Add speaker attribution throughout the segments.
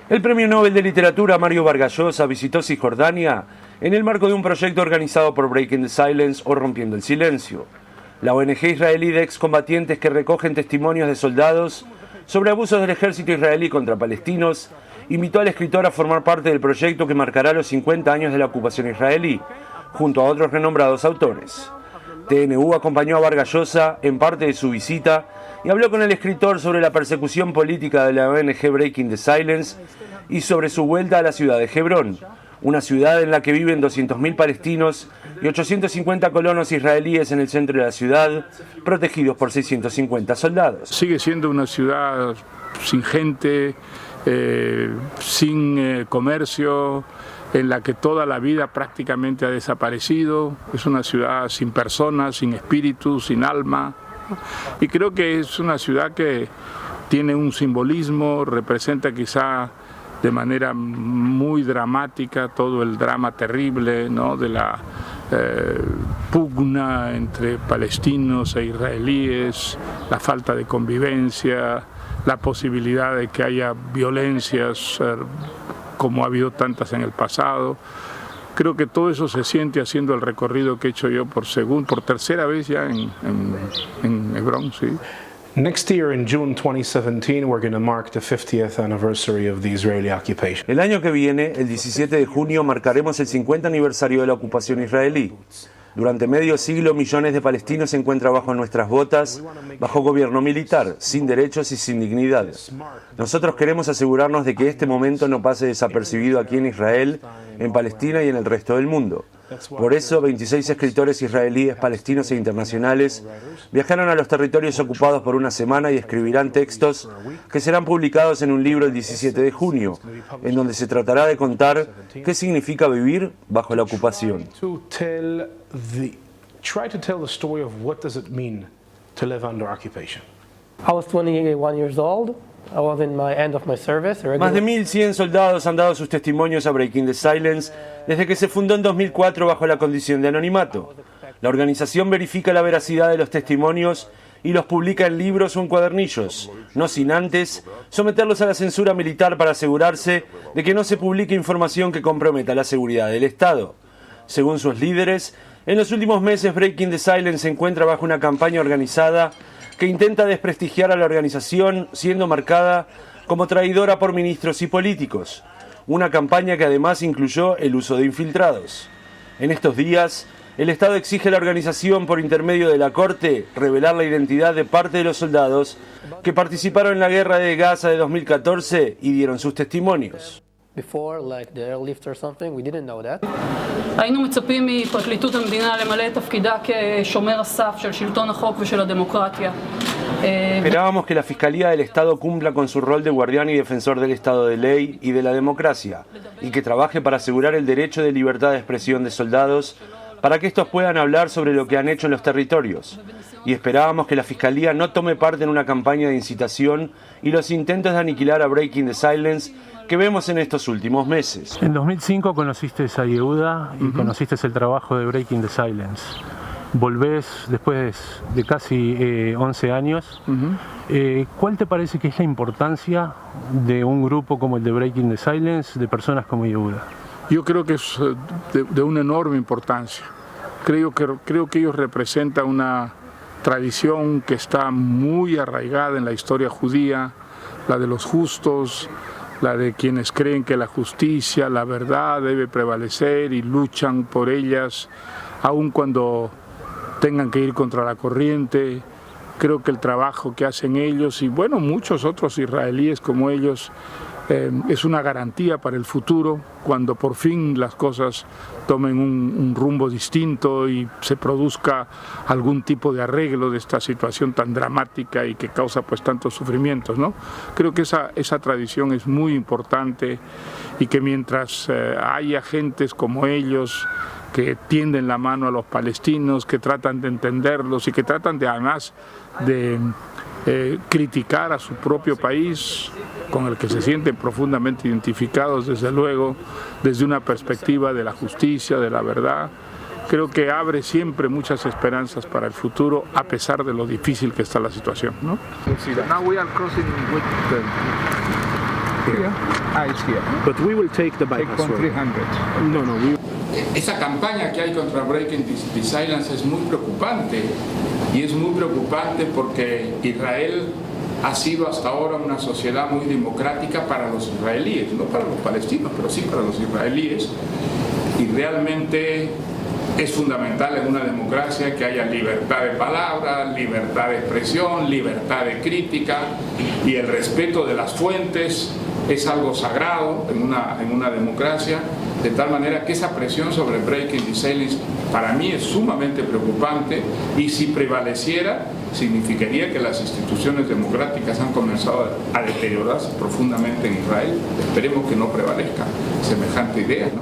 Speaker 1: El Premio Nobel de Literatura Mario Vargas Llosa visitó Cisjordania en el marco de un proyecto organizado por Breaking the Silence o Rompiendo el Silencio, la ONG israelí de excombatientes que recogen testimonios de soldados sobre abusos del ejército israelí contra palestinos. Invitó al escritor a formar parte del proyecto que marcará los 50 años de la ocupación israelí, junto a otros renombrados autores. TNU acompañó a Vargas Llosa en parte de su visita y habló con el escritor sobre la persecución política de la ONG Breaking the Silence y sobre su vuelta a la ciudad de Hebrón, una ciudad en la que viven 200.000 palestinos y 850 colonos israelíes en el centro de la ciudad, protegidos por 650 soldados.
Speaker 2: Sigue siendo una ciudad sin gente, sin comercio, en la que toda la vida prácticamente ha desaparecido. Es una ciudad sin personas, sin espíritu, sin alma. Y creo que es una ciudad que tiene un simbolismo, representa quizá de manera muy dramática todo el drama terrible, ¿no?, de la pugna entre palestinos e israelíes, la falta de convivencia, la posibilidad de que haya violencias como ha habido tantas en el pasado. Creo que todo eso se siente haciendo el recorrido que he hecho yo por tercera vez ya en Hebrón, sí.
Speaker 3: Next year in June 2017 we're going to mark the 50th anniversary of the Israeli occupation.
Speaker 1: El año que viene, el 17 de junio, marcaremos el 50 aniversario de la ocupación israelí. Durante medio siglo, millones de palestinos se encuentran bajo nuestras botas, bajo gobierno militar, sin derechos y sin dignidad. Nosotros queremos asegurarnos de que este momento no pase desapercibido aquí en Israel, en Palestina y en el resto del mundo. Por eso, 26 escritores israelíes, palestinos e internacionales viajaron a los territorios ocupados por una semana y escribirán textos que serán publicados en un libro el 17 de junio, en donde se tratará de contar qué significa vivir bajo la ocupación.
Speaker 3: Try to tell the story of what does it mean to live under occupation.
Speaker 4: I was 21 years old. I was in my end of my service.
Speaker 1: Más de 1.100 soldados han dado sus testimonios a Breaking the Silence desde que se fundó en 2004 bajo la condición de anonimato. La organización verifica la veracidad de los testimonios y los publica en libros o en cuadernillos, no sin antes someterlos a la censura militar para asegurarse de que no se publique información que comprometa la seguridad del Estado. Según sus líderes, en los últimos meses Breaking the Silence se encuentra bajo una campaña organizada que intenta desprestigiar a la organización, siendo marcada como traidora por ministros y políticos. Una campaña que además incluyó el uso de infiltrados. En estos días, el Estado exige a la organización, por intermedio de la Corte, revelar la identidad de parte de los soldados que participaron en la guerra de Gaza de 2014 y dieron sus testimonios.
Speaker 4: Before, like the airlift or something, we didn't know that.
Speaker 5: היינו מצפים מפרקליטות המדינה למלא את תפקידה כשומר הסף של שלטון החוק ושל הדמוקרטיה.
Speaker 1: Esperábamos que la Fiscalía del Estado cumpla con su rol de guardián y defensor del Estado de ley y de la democracia, y que trabaje para asegurar el derecho de libertad de expresión de soldados, para que estos puedan hablar sobre lo que han hecho en los territorios. Y esperábamos que la Fiscalía no tome parte en una campaña de incitación y los intentos de aniquilar a Breaking the Silence que vemos en estos últimos meses.
Speaker 6: En 2005 conociste a Yehuda y conociste el trabajo de Breaking the Silence. Volvés después de casi 11 años. ¿Cuál te parece que es la importancia de un grupo como el de Breaking the Silence, de personas como Yehuda?
Speaker 2: Yo creo que es de una enorme importancia. Creo que ellos representan una tradición que está muy arraigada en la historia judía, la de los justos, la de quienes creen que la justicia, la verdad debe prevalecer y luchan por ellas, aun cuando tengan que ir contra la corriente. Creo que el trabajo que hacen ellos y bueno, muchos otros israelíes como ellos es una garantía para el futuro, cuando por fin las cosas tomen un rumbo distinto y se produzca algún tipo de arreglo de esta situación tan dramática y que causa pues tantos sufrimientos, ¿no? Creo que esa tradición es muy importante y que mientras haya gentes como ellos que tienden la mano a los palestinos, que tratan de entenderlos y que tratan de además de criticar a su propio país, con el que se sienten profundamente identificados, desde luego, desde una perspectiva de la justicia, de la verdad. Creo que abre siempre muchas esperanzas para el futuro, a pesar de lo difícil que está la situación, ¿no?
Speaker 7: It's here. But we will take the bypass road. 300. No.
Speaker 2: Esa campaña que hay contra Breaking the Silence es muy preocupante, y es muy preocupante porque Israel ha sido hasta ahora una sociedad muy democrática para los israelíes, no para los palestinos, pero sí para los israelíes, y realmente es fundamental en una democracia que haya libertad de palabra, libertad de expresión, libertad de crítica, y el respeto de las fuentes es algo sagrado en una democracia, de tal manera que esa presión sobre Breaking the Silence para mí es sumamente preocupante, y si prevaleciera significaría que las instituciones democráticas han comenzado a deteriorarse profundamente en Israel. Esperemos que no prevalezca semejante idea, ¿no?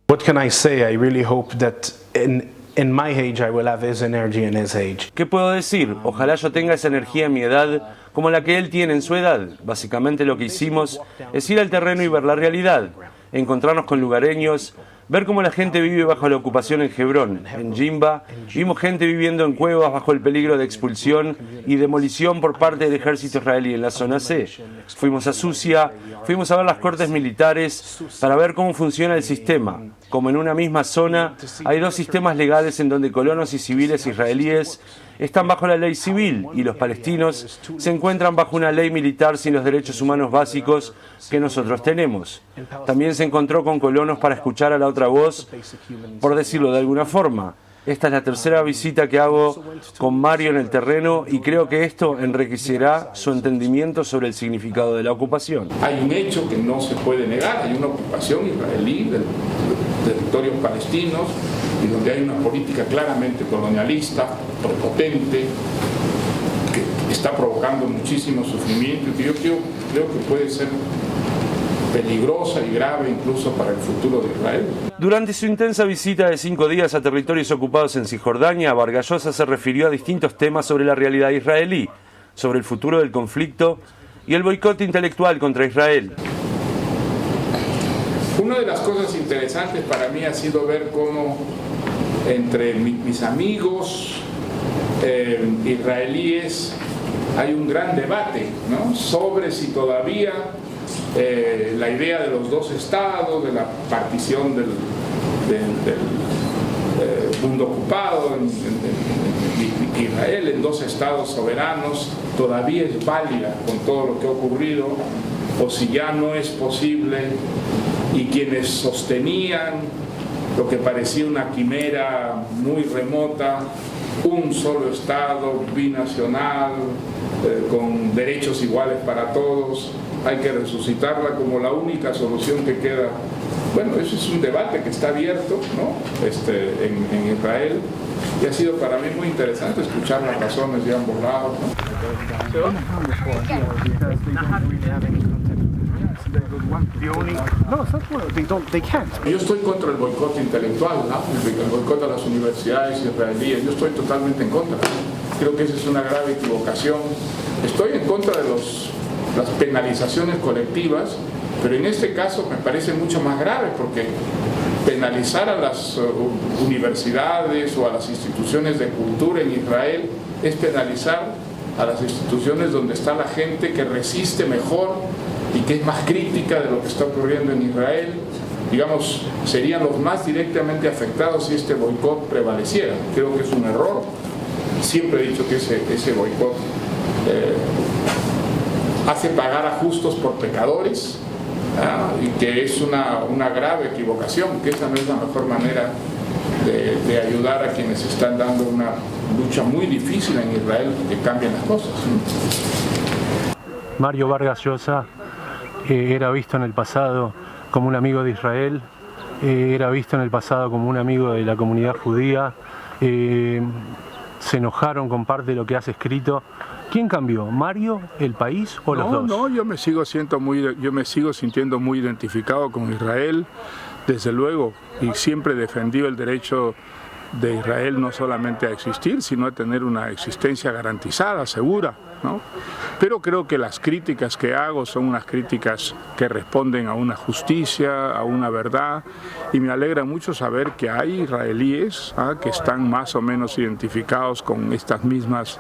Speaker 3: What can I say? I really hope that in my age I will have his energy in his age.
Speaker 1: ¿Qué puedo decir? Ojalá yo tenga esa energía en mi edad como la que él tiene en su edad. Básicamente lo que hicimos es ir al terreno y ver la realidad, encontrarnos con lugareños, ver cómo la gente vive bajo la ocupación en Hebrón. En Jimba vimos gente viviendo en cuevas bajo el peligro de expulsión y demolición por parte del ejército israelí en la zona C. Fuimos a Susia, fuimos a ver las cortes militares para ver cómo funciona el sistema. Como en una misma zona hay dos sistemas legales en donde colonos y civiles israelíes están bajo la ley civil y los palestinos se encuentran bajo una ley militar sin los derechos humanos básicos que nosotros tenemos. También se encontró con colonos para escuchar a la otra voz, por decirlo de alguna forma. Esta es la tercera visita que hago con Mario en el terreno, y creo que esto enriquecerá su entendimiento sobre el significado de la ocupación.
Speaker 2: Hay un hecho que no se puede negar: hay una ocupación israelí de territorios palestinos, y donde hay una política claramente colonialista, prepotente, que está provocando muchísimo sufrimiento, y que yo creo que puede ser peligrosa y grave incluso para el futuro de Israel.
Speaker 1: Durante su intensa visita de 5 días a territorios ocupados en Cisjordania, Vargas Llosa se refirió a distintos temas sobre la realidad israelí, sobre el futuro del conflicto y el boicot intelectual contra Israel.
Speaker 2: Una de las cosas interesantes para mí ha sido ver cómo entre mis amigos israelíes hay un gran debate, ¿no?, sobre si todavía la idea de los dos estados, de la partición del mundo ocupado en Israel en dos estados soberanos, todavía es válida con todo lo que ha ocurrido, o si ya no es posible, y quienes sostenían lo que parecía una quimera muy remota, un solo estado binacional, con derechos iguales para todos, hay que resucitarla como la única solución que queda. Bueno, eso es un debate que está abierto, ¿no?, en Israel, y ha sido para mí muy interesante escuchar las razones de ambos lados, ¿no? Yo estoy contra el boicot intelectual, ¿no?, el boicot a las universidades israelíes. Yo estoy totalmente en contra. Creo que esa es una grave equivocación. Estoy en contra de las penalizaciones colectivas, pero en este caso me parece mucho más grave, porque penalizar a las universidades o a las instituciones de cultura en Israel es penalizar a las instituciones donde está la gente que resiste mejor y que es más crítica de lo que está ocurriendo en Israel. Digamos, serían los más directamente afectados si este boicot prevaleciera. Creo que es un error. Siempre he dicho que ese boicot hace pagar a justos por pecadores, y que es una grave equivocación, que esa no es la mejor manera de ayudar a quienes están dando una lucha muy difícil en Israel, que cambien las cosas.
Speaker 6: Mario Vargas Llosa era visto en el pasado como un amigo de Israel, era visto en el pasado como un amigo de la comunidad judía, se enojaron con parte de lo que has escrito. ¿Quién cambió? ¿Mario, el país o los dos?
Speaker 2: No, yo me sigo sintiendo muy identificado con Israel, desde luego, y siempre he defendido el derecho de Israel no solamente a existir, sino a tener una existencia garantizada, segura. ¿no? Pero creo que las críticas que hago son unas críticas que responden a una justicia, a una verdad, y me alegra mucho saber que hay israelíes que están más o menos identificados con estas mismas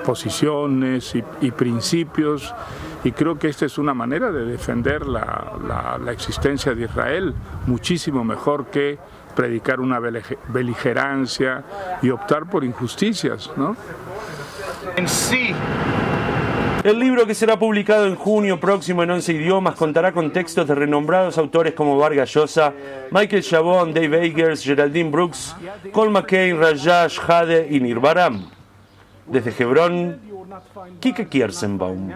Speaker 2: posiciones y principios, y creo que esta es una manera de defender la existencia de Israel muchísimo mejor que predicar una beligerancia y optar por injusticias, ¿no?
Speaker 1: El libro, que será publicado en junio próximo en 11 idiomas, contará con textos de renombrados autores como Vargas Llosa, Michael Chabon, Dave Eggers, Geraldine Brooks, Colm McCain, Rajesh Hade y Nir Baram. Desde Hebrón, Kike Kierzenbaum.